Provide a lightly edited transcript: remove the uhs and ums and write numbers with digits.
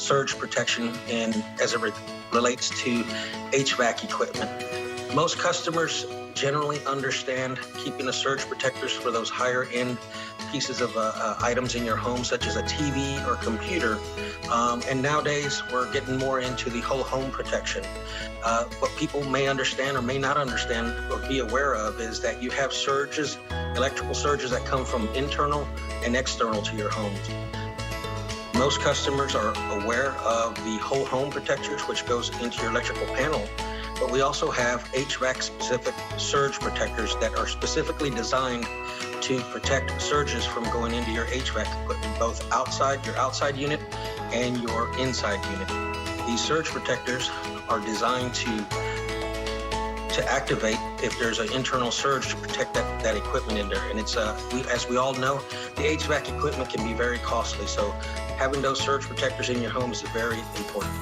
surge protection and as it relates to HVAC equipment. Most customers generally understand keeping the surge protectors for those higher end pieces of items in your home, such as a TV or computer. And nowadays, we're getting more into the whole home protection. What people may understand or may not understand or be aware of is that you have surges, electrical surges that come from internal and external to your homes. Most customers are aware of the whole home protectors, which goes into your electrical panel. But we also have HVAC-specific surge protectors that are specifically designed to protect surges from going into your HVAC equipment, both outside your outside unit and your inside unit. These surge protectors are designed to activate if there's an internal surge to protect that equipment in there. And it's as we all know, the HVAC equipment can be very costly. So having those surge protectors in your home is very important.